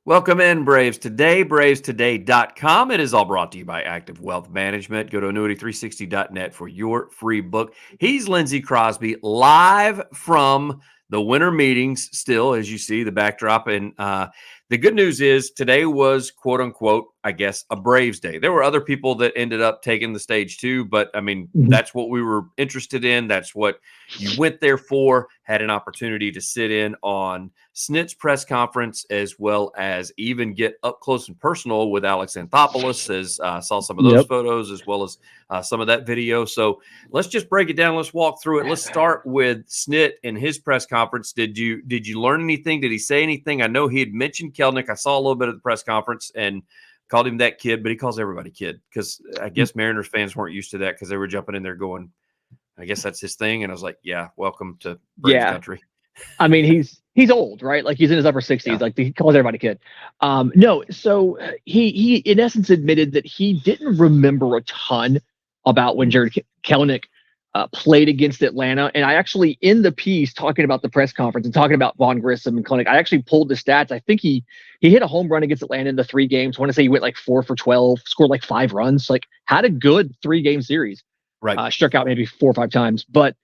Welcome in, Braves Today, bravestoday.com. It is all brought to you by Active Wealth Management. Go to annuity360.net for your free book. He's Lindsay Crosby, live from the winter meetings, still, as you see, the backdrop. And the good news is today was, quote unquote, I guess, a Braves day. There were other people that ended up taking the stage too, but I mean, that's what we were interested in. That's what you went there for. Had an opportunity to sit in on Snit's press conference, as well as even get up close and personal with Alex Anthopoulos, as saw some of those Yep. photos, as well as some of that video. So let's just break it down. Let's walk through it. Let's start with Snit and his press conference. Did you learn anything? Did he say anything? I know he had mentioned Kelnick. I saw a little bit of the press conference and called him that kid, but he calls everybody kid because I guess Mariners fans weren't used to that because they were jumping in there going, I guess that's his thing. And I was like, yeah, welcome to Braves Yeah. country. I mean, he's old, right? Like he's in his upper 60s. Yeah. Like he calls everybody kid. No, so he in essence admitted that he didn't remember a ton about when Jared Kelenic played against Atlanta. And I actually, in the piece talking about the press conference and talking about Vaughn Grissom and Kelenic, I actually pulled the stats. I think he hit a home run against Atlanta in the 3 games. I want to say he went like 4 for 12, scored like 5 runs, like had a good 3-game series. Right. Struck out maybe 4 or 5 times, but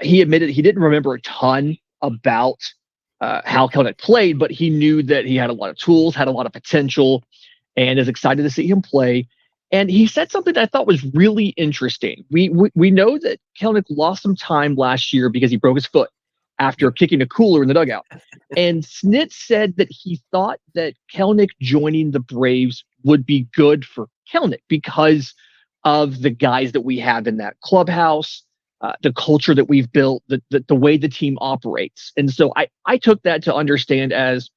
he admitted he didn't remember a ton about how Kelnick played, but he knew that he had a lot of tools, had a lot of potential, and is excited to see him play. And he said something that I thought was really interesting. We know that Kelnick lost some time last year because he broke his foot after kicking a cooler in the dugout. And Snit said that he thought that Kelnick joining the Braves would be good for Kelnick because of the guys that we have in that clubhouse, the culture that we've built, the way the team operates. And so I took that to understand as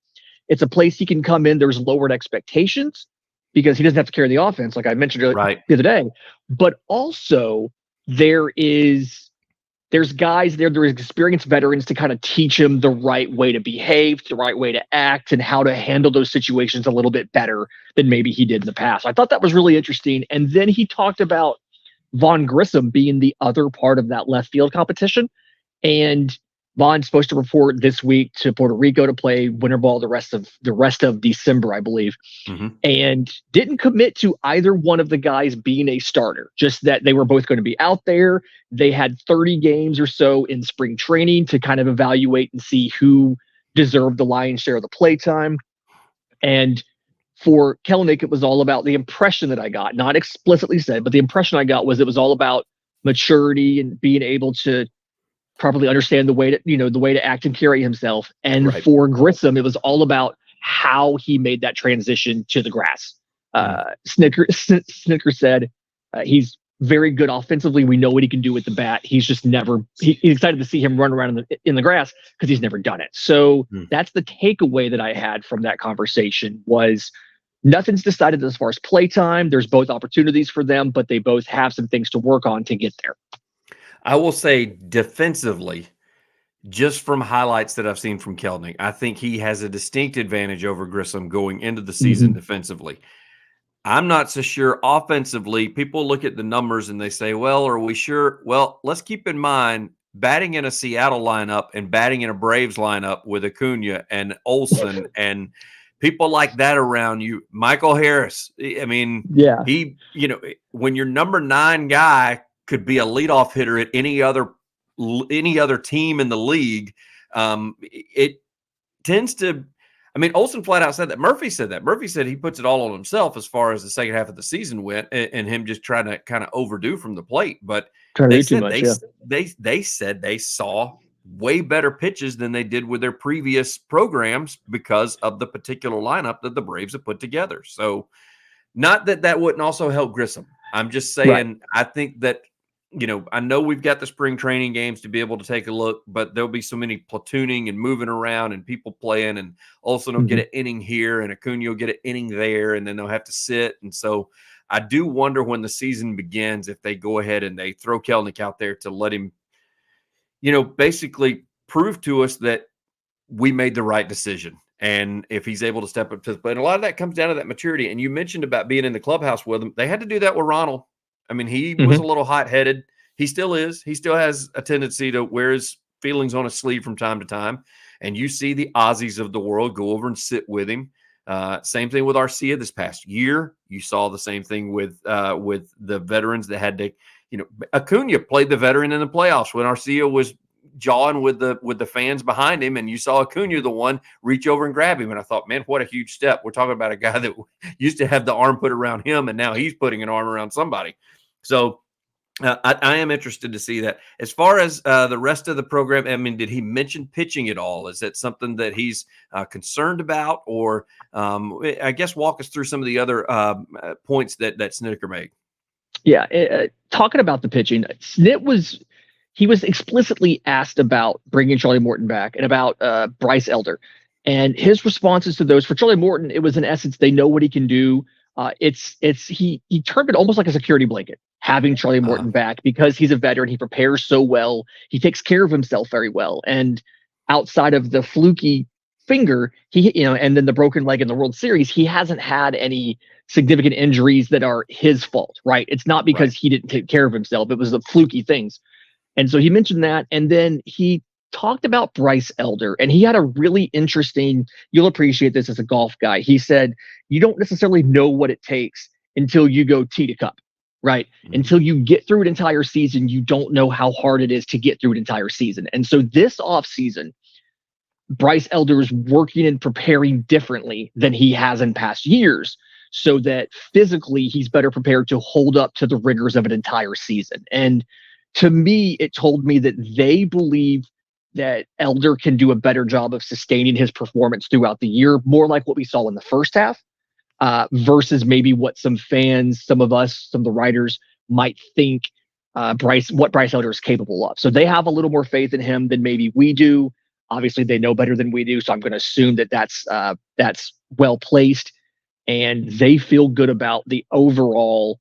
it's a place he can come in. There's lowered expectations because he doesn't have to carry the offense, like I mentioned Right. the other day. But also there's guys there, there's experienced veterans to kind of teach him the right way to behave, the right way to act, and how to handle those situations a little bit better than maybe he did in the past. I thought that was really interesting. And then he talked about Vaughn Grissom being the other part of that left field competition. And Vaughn's supposed to report this week to Puerto Rico to play winter ball the rest of December, I believe. Mm-hmm. And didn't commit to either one of the guys being a starter, just that they were both going to be out there. They had 30 games or so in spring training to kind of evaluate and see who deserved the lion's share of the play time. And for Kelnick, it was all about the impression that I got, not explicitly said, but the impression I got was it was all about maturity and being able to properly understand the way to act and carry himself. And Right. for Grissom, it was all about how he made that transition to the grass. Snitker said he's very good offensively. We know what he can do with the bat. He's just he's excited to see him run around in the grass because he's never done it. So that's the takeaway that I had from that conversation was nothing's decided as far as playtime. There's both opportunities for them, but they both have some things to work on to get there. I will say defensively, just from highlights that I've seen from Kelnick, I think he has a distinct advantage over Grissom going into the season defensively. I'm not so sure offensively. People look at the numbers and they say, well, are we sure? Well, let's keep in mind batting in a Seattle lineup and batting in a Braves lineup with Acuna and Olsen and people like that around you. Michael Harris. I mean, yeah, when your number 9 guy could be a leadoff hitter at any other team in the league, it tends to. I mean, Olsen flat out said that. Murphy said that. Murphy said he puts it all on himself as far as the second half of the season went, and him just trying to kind of overdo from the plate. But they said they said they saw way better pitches than they did with their previous programs because of the particular lineup that the Braves have put together. So, not that wouldn't also help Grissom. I'm just saying, right. I think that. I know we've got the spring training games to be able to take a look, but there'll be so many platooning and moving around and people playing, and Olsen will get an inning here and Acuna will get an inning there, and then they'll have to sit. And so I do wonder when the season begins if they go ahead and they throw Kelnick out there to let him, basically prove to us that we made the right decision. And if he's able to step up to the plate, and a lot of that comes down to that maturity. And you mentioned about being in the clubhouse with him. They had to do that with Ronald. I mean, he was a little hot-headed. He still is. He still has a tendency to wear his feelings on his sleeve from time to time. And you see the Aussies of the world go over and sit with him. Same thing with Arcia this past year. You saw the same thing with the veterans that had to, Acuna played the veteran in the playoffs when Arcia was jawing with the fans behind him, and you saw Acuna, the one, reach over and grab him. And I thought, man, what a huge step. We're talking about a guy that used to have the arm put around him, and now he's putting an arm around somebody. So I am interested to see that. As far as the rest of the program, I mean, did he mention pitching at all? Is that something that he's concerned about? Or I guess walk us through some of the other points that Snitker made. Yeah, talking about the pitching, Snit was explicitly asked about bringing Charlie Morton back and about Bryce Elder. And his responses to those, for Charlie Morton, it was in essence, they know what he can do. He termed it almost like a security blanket, having Charlie Morton back, because he's a veteran. He prepares so well. He takes care of himself very well. And outside of the fluky finger, and then the broken leg in the World Series, he hasn't had any significant injuries that are his fault, right? It's not because he didn't take care of himself. It was the fluky things. And so he mentioned that. And then he talked about Bryce Elder, and he had a really interesting, you'll appreciate this as a golf guy. He said, you don't necessarily know what it takes until you go tee to cup, right? Mm-hmm. Until you get through an entire season, you don't know how hard it is to get through an entire season. And so this offseason, Bryce Elder is working and preparing differently than he has in past years, so that physically he's better prepared to hold up to the rigors of an entire season. And to me, it told me that they believe that Elder can do a better job of sustaining his performance throughout the year, more like what we saw in the first half, versus maybe what some fans, some of us, some of the writers might think Bryce Elder is capable of. So they have a little more faith in him than maybe we do. Obviously, they know better than we do, so I'm going to assume that that's well placed, and they feel good about the overall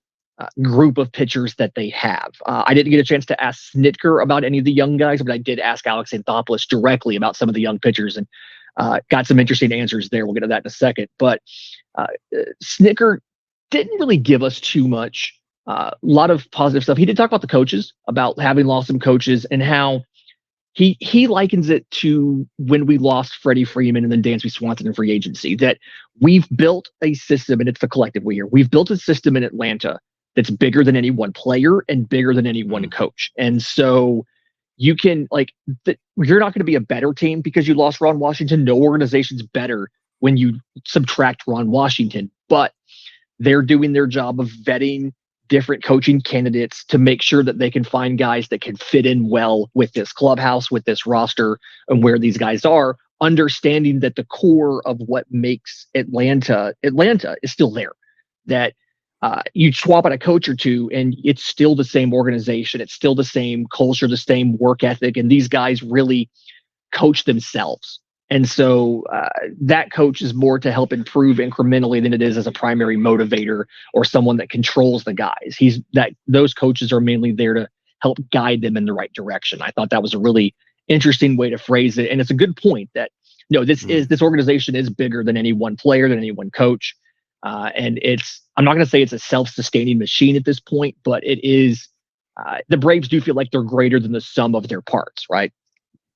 group of pitchers that they have. I didn't get a chance to ask Snitker about any of the young guys, but I did ask Alex Anthopoulos directly about some of the young pitchers, and got some interesting answers there. We'll get to that in a second. But Snitker didn't really give us too much. A lot of positive stuff. He did talk about the coaches, about having lost some coaches, and how he likens it to when we lost Freddie Freeman and then Dansby Swanson in free agency, that we've built a system, and it's the collective we here. We've built a system in Atlanta that's bigger than any one player and bigger than any one coach. And so you can, you're not going to be a better team because you lost Ron Washington. No organization's better when you subtract Ron Washington, but they're doing their job of vetting different coaching candidates to make sure that they can find guys that can fit in well with this clubhouse, with this roster, and where these guys are, understanding that the core of what makes Atlanta is still there. That you swap out a coach or two and it's still the same organization. It's still the same culture, the same work ethic. And these guys really coach themselves. And so that coach is more to help improve incrementally than it is as a primary motivator or someone that controls the guys. Those coaches are mainly there to help guide them in the right direction. I thought that was a really interesting way to phrase it. And it's a good point that, this organization is bigger than any one player, than any one coach. And I'm not going to say it's a self-sustaining machine at this point, but it is, the Braves do feel like they're greater than the sum of their parts, right?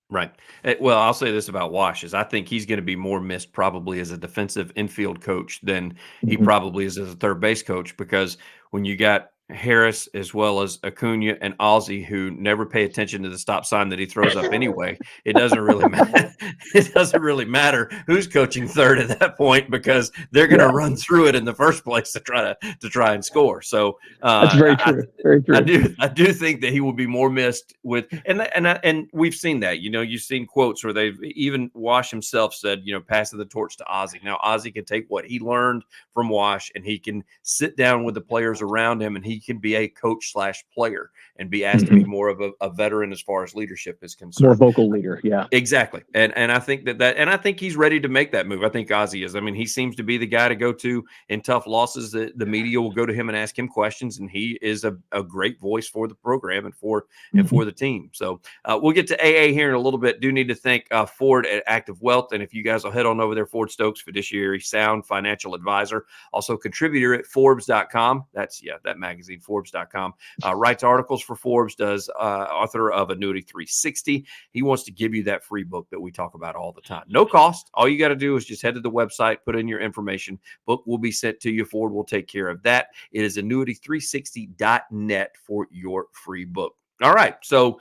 Right. Well, I'll say this about Wash is I think he's going to be more missed probably as a defensive infield coach than he probably is as a third base coach, because when you got Harris as well as Acuna and Ozzie, who never pay attention to the stop sign that he throws up anyway, it doesn't really matter. It doesn't really matter who's coaching third at that point, because they're going to run through it in the first place to try and score. So that's very true. Very true. I do think that he will be more missed with, and we've seen that. You've seen quotes where they've even Wash himself said, passing the torch to Ozzie. Now Ozzie can take what he learned from Wash and he can sit down with the players around him, and he can be a coach / player and be asked to be more of a veteran as far as leadership is concerned. More vocal leader. Yeah, exactly. And I think and I think he's ready to make that move. I think Ozzie is. I mean, he seems to be the guy to go to in tough losses. The media will go to him and ask him questions, and he is a great voice for the program and for the team. So we'll get to AA here in a little bit. Do need to thank Ford at Active Wealth. And if you guys will head on over there, Ford Stokes, fiduciary sound financial advisor, also contributor at Forbes.com. That's that magazine. magazine, Forbes.com. Writes articles for Forbes, does author of Annuity 360. He wants to give you that free book that we talk about all the time. No cost. All you got to do is just head to the website, put in your information. Book will be sent to you. Ford will take care of that. It is annuity360.net for your free book. All right. So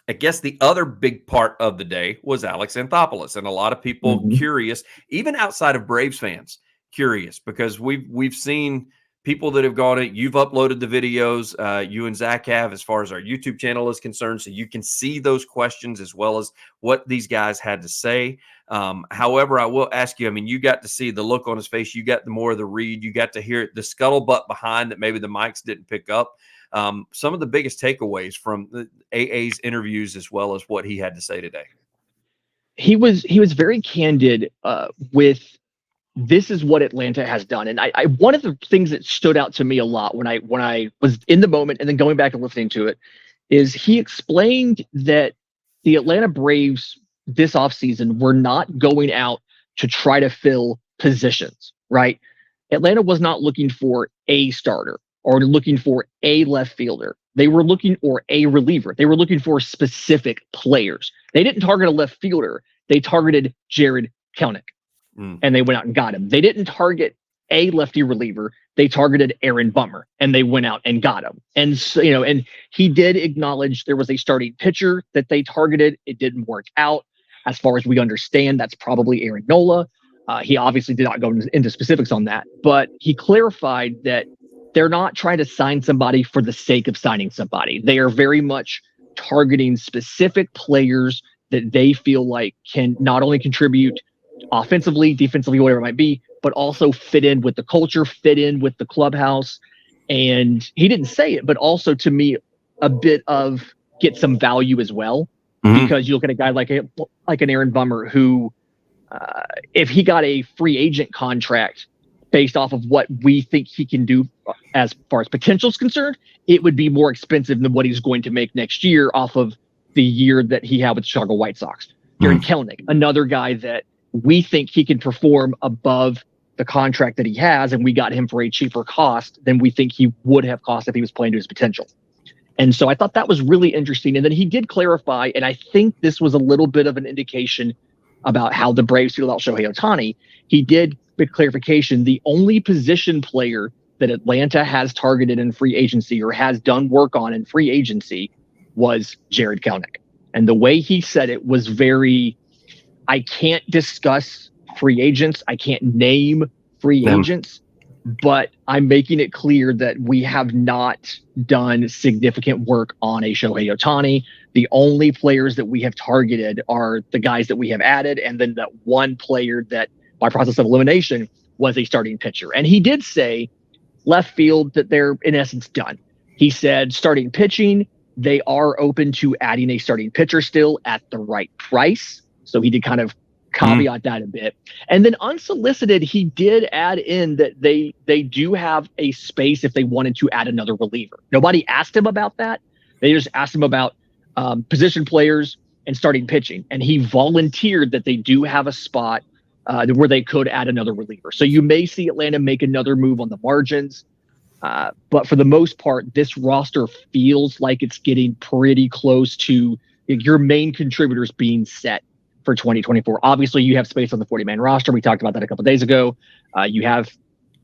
I guess the other big part of the day was Alex Anthopoulos, and a lot of people curious, even outside of Braves fans, curious, because we've seen people that have gone it. You've uploaded the videos, you and Zach have, as far as our YouTube channel is concerned, so you can see those questions as well as what these guys had to say. However, I will ask you, I mean, you got to see the look on his face, you got the more of the read, you got to hear the scuttlebutt behind that maybe the mics didn't pick up. Some of the biggest takeaways from the AA's interviews, as well as what he had to say today. He was very candid with this is what Atlanta has done. And I one of the things that stood out to me a lot when I was in the moment and then going back and listening to it is he explained that the Atlanta Braves this offseason were not going out to try to fill positions, right? Atlanta was not looking for a starter or looking for a left fielder. They were looking for a reliever. They were looking for specific players. They didn't target a left fielder. They targeted Jared Kelenic, and they went out and got him. They didn't target a lefty reliever. They targeted Aaron Bummer, and they went out and got him. And so, and he did acknowledge there was a starting pitcher that they targeted. It didn't work out. As far as we understand, that's probably Aaron Nola. He obviously did not go into specifics on that, but he clarified that they're not trying to sign somebody for the sake of signing somebody. They are very much targeting specific players that they feel like can not only contribute offensively, defensively, whatever it might be, but also fit in with the culture, fit in with the clubhouse. And he didn't say it, but also to me, a bit of get some value as well. Because you look at a guy like an Aaron Bummer who, if he got a free agent contract based off of what we think he can do as far as potential is concerned, it would be more expensive than what he's going to make next year off of the year that he had with the Chicago White Sox. Jared Kelenic, another guy that we think he can perform above the contract that he has, and we got him for a cheaper cost than we think he would have cost if he was playing to his potential. And so I thought that was really interesting. And then he did clarify, and I think this was a little bit of an indication about how the Braves feel about Shohei Ohtani. He did make clarification. The only position player that Atlanta has targeted in free agency or has done work on in free agency was Jared Kelenic. And the way he said it was very, I can't discuss free agents. I can't name free agents, but I'm making it clear that we have not done significant work on a Shohei Ohtani. The only players that we have targeted are the guys that we have added, and then that one player that, by process of elimination, was a starting pitcher. And he did say left field that they're, in essence, done. He said starting pitching, they are open to adding a starting pitcher still at the right price. So he did kind of caveat that a bit. And then unsolicited, he did add in that they do have a space if they wanted to add another reliever. Nobody asked him about that. They just asked him about position players and starting pitching. And he volunteered that they do have a spot where they could add another reliever. So you may see Atlanta make another move on the margins. But for the most part, this roster feels like it's getting pretty close to your main contributors being set for 2024. Obviously, you have space on the 40-man roster. We talked about that a couple of days ago. You have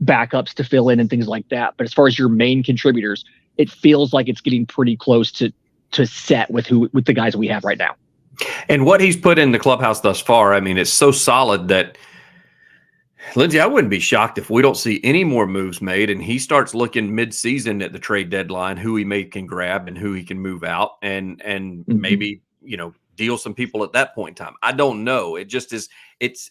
backups to fill in and things like that. But as far as your main contributors, it feels like it's getting pretty close to set with the guys we have right now. And what he's put in the clubhouse thus far, I mean, it's so solid that, Lindsay, I wouldn't be shocked if we don't see any more moves made and he starts looking mid-season at the trade deadline, who he can grab and who he can move out and maybe, deal some people at that point in time. I don't know. It just is. It's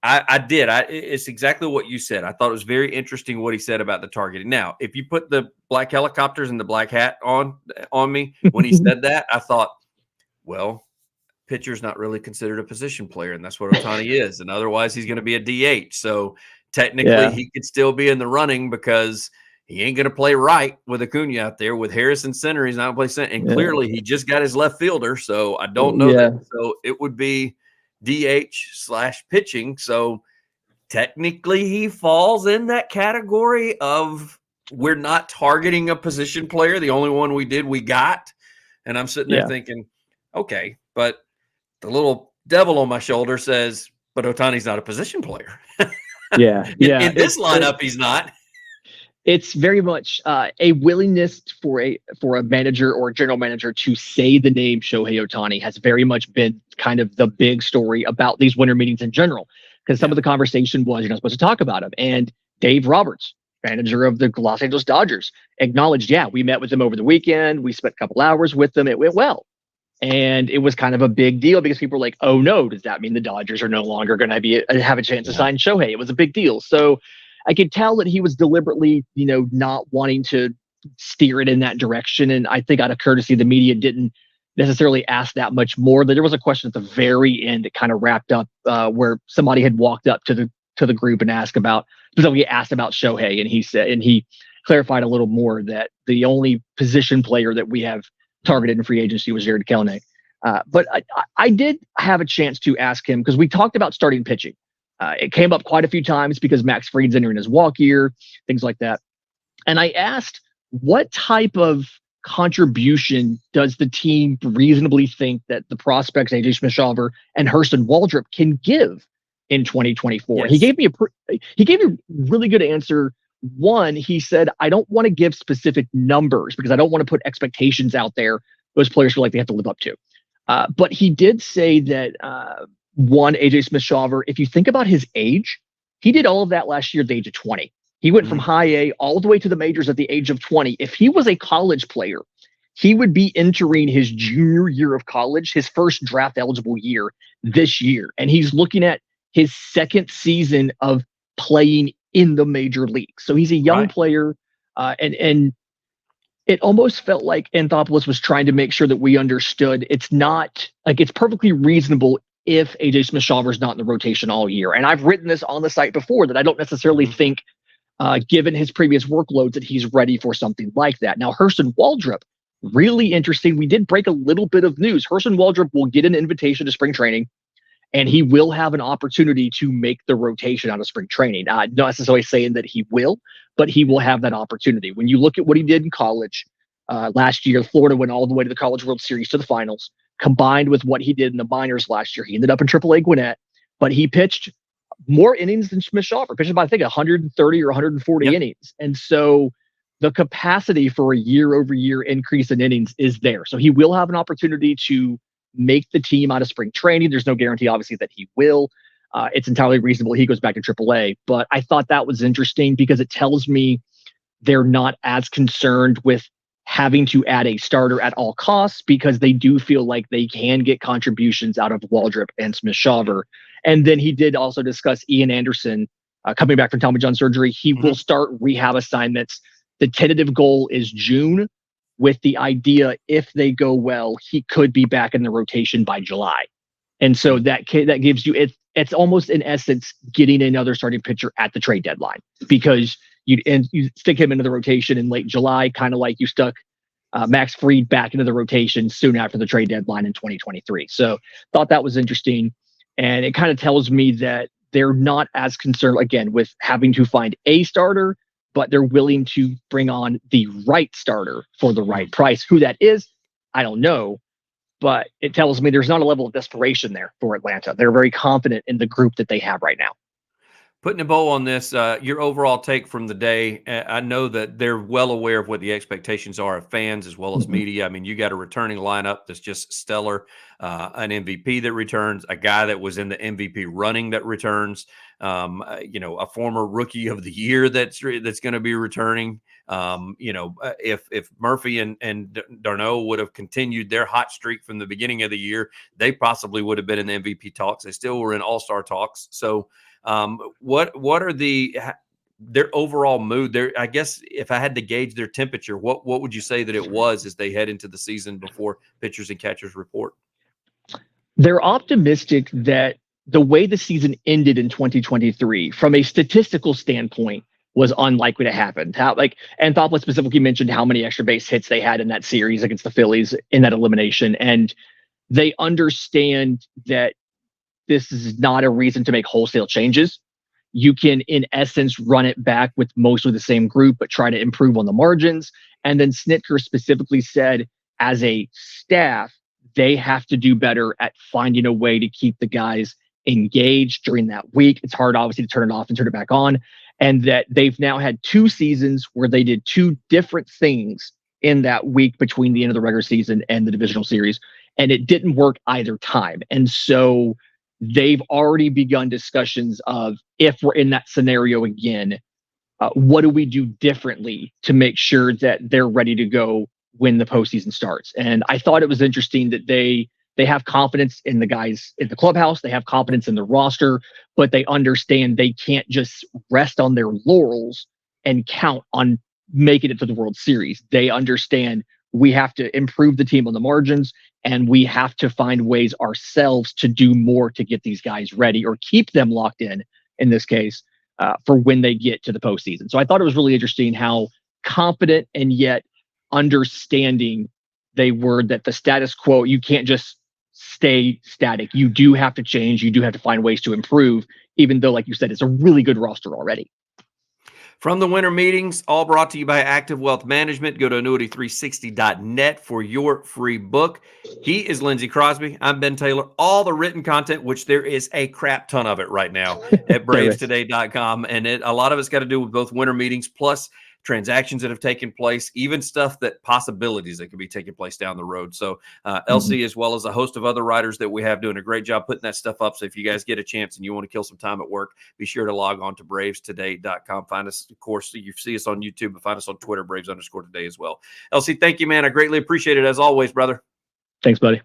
exactly what you said. I thought it was very interesting what he said about the targeting. Now, if you put the black helicopters and the black hat on me when he said that, I thought, well, pitcher's not really considered a position player, and that's what Ohtani is. And otherwise, he's going to be a DH. So technically, he could still be in the running because he ain't going to play right with Acuna out there. With Harrison center, he's not going to play center. And clearly, he just got his left fielder. So I don't know that. So it would be DH/pitching. So technically, he falls in that category of we're not targeting a position player. The only one we did, we got. And I'm sitting there Yeah. thinking, okay, but the little devil on my shoulder says, but Ohtani's not a position player. Yeah. Yeah. In this lineup, he's not. It's very much a willingness for a manager or a general manager to say the name Shohei Ohtani has very much been kind of the big story about these winter meetings in general. Because some of the conversation was you're not supposed to talk about him. And Dave Roberts, manager of the Los Angeles Dodgers, acknowledged, yeah, we met with him over the weekend. We spent a couple hours with them. It went well. And it was kind of a big deal because people were like, oh no, does that mean the Dodgers are no longer going to have a chance to sign Shohei? It was a big deal. So I could tell that he was deliberately, not wanting to steer it in that direction. And I think out of courtesy, the media didn't necessarily ask that much more. There was a question at the very end that kind of wrapped up where somebody had walked up to the group and asked about Shohei, and he clarified a little more that the only position player that we have targeted in free agency was Jared Kelenic. But I did have a chance to ask him because we talked about starting pitching. It came up quite a few times because Max Fried's entering his walk year, things like that. And I asked, what type of contribution does the team reasonably think that the prospects AJ Smith-Shawver and Hurston Waldrop can give in 2024? Yes. He gave me a really good answer. One, he said, I don't want to give specific numbers because I don't want to put expectations out there those players feel like they have to live up to. But he did say that one, AJ Smith-Shawver, if you think about his age, he did all of that last year at the age of 20. He went from high A all the way to the majors at the age of 20. If he was a college player, he would be entering his junior year of college, his first draft eligible year this year. And he's looking at his second season of playing in the major league. So he's a young player. And it almost felt like Anthopoulos was trying to make sure that we understood it's not like it's perfectly reasonable if AJ Smith-Shawver is not in the rotation all year. And I've written this on the site before that I don't necessarily think, given his previous workloads, that he's ready for something like that. Now, Hurston Waldrop, really interesting. We did break a little bit of news. Hurston Waldrop will get an invitation to spring training, and he will have an opportunity to make the rotation out of spring training. Not necessarily saying that he will, but he will have that opportunity. When you look at what he did in college last year, Florida went all the way to the College World Series to the finals. Combined with what he did in the minors last year, he ended up in AAA Gwinnett, but he pitched more innings than Smith-Shawver, pitched about, I think, 130 or 140 innings. And so the capacity for a year-over-year increase in innings is there. So he will have an opportunity to make the team out of spring training. There's no guarantee, obviously, that he will. It's entirely reasonable he goes back to AAA. But I thought that was interesting because it tells me they're not as concerned with having to add a starter at all costs because they do feel like they can get contributions out of Waldrop and Smith-Shawver. And then he did also discuss Ian Anderson coming back from Tommy John surgery. He will start rehab assignments. The tentative goal is June, with the idea if they go well, he could be back in the rotation by July. And so that gives you it's almost in essence getting another starting pitcher at the trade deadline because you stick him into the rotation in late July, kind of like you stuck Max Fried back into the rotation soon after the trade deadline in 2023. So thought that was interesting. And it kind of tells me that they're not as concerned, again, with having to find a starter, but they're willing to bring on the right starter for the right price. Who that is, I don't know. But it tells me there's not a level of desperation there for Atlanta. They're very confident in the group that they have right now. Putting a bow on this, your overall take from the day. I know that they're well aware of what the expectations are of fans as well as media. I mean, you got a returning lineup that's just stellar, an MVP that returns, a guy that was in the MVP running that returns, a former rookie of the year that's going to be returning. If Murphy and Darno would have continued their hot streak from the beginning of the year, they possibly would have been in the MVP talks. They still were in All-Star talks. So, what are their overall mood there? I guess if I had to gauge their temperature, what would you say that it was as they head into the season before pitchers and catchers report? They're optimistic that the way the season ended in 2023, from a statistical standpoint, was unlikely to happen. Anthopoulos specifically mentioned how many extra base hits they had in that series against the Phillies in that elimination. And they understand that this is not a reason to make wholesale changes. you can, in essence, run it back with mostly the same group, but try to improve on the margins. And then Snitker specifically said, as a staff, they have to do better at finding a way to keep the guys engaged during that week. It's hard, obviously, to turn it off and turn it back on. And that they've now had 2 seasons where they did 2 different things in that week between the end of the regular season and the divisional series. And it didn't work either time. And so they've already begun discussions of, if we're in that scenario again, what do we do differently to make sure that they're ready to go when the postseason starts? And I thought it was interesting that they have confidence in the guys in the clubhouse. They have confidence in the roster, but they understand they can't just rest on their laurels and count on making it to the World Series. They understand we have to improve the team on the margins, and we have to find ways ourselves to do more to get these guys ready, or keep them locked in this case, for when they get to the postseason. So I thought it was really interesting how confident and yet understanding they were that the status quo, you can't just stay static. You do have to change. You do have to find ways to improve, even though, like you said, it's a really good roster already. From the winter meetings, all brought to you by Active Wealth Management. Go to annuity360.net for your free book. He is Lindsay Crosby. I'm Ben Taylor. All the written content, which there is a crap ton of it right now at bravestoday.com. And a lot of it's got to do with both winter meetings plus transactions that have taken place, even stuff that possibilities that could be taking place down the road. So LC, as well as a host of other writers that we have, doing a great job putting that stuff up. So if you guys get a chance and you want to kill some time at work, be sure to log on to bravestoday.com. Find us, of course, you see us on YouTube, but find us on Twitter, Braves_today as well. LC, thank you, man. I greatly appreciate it as always, brother. Thanks, buddy.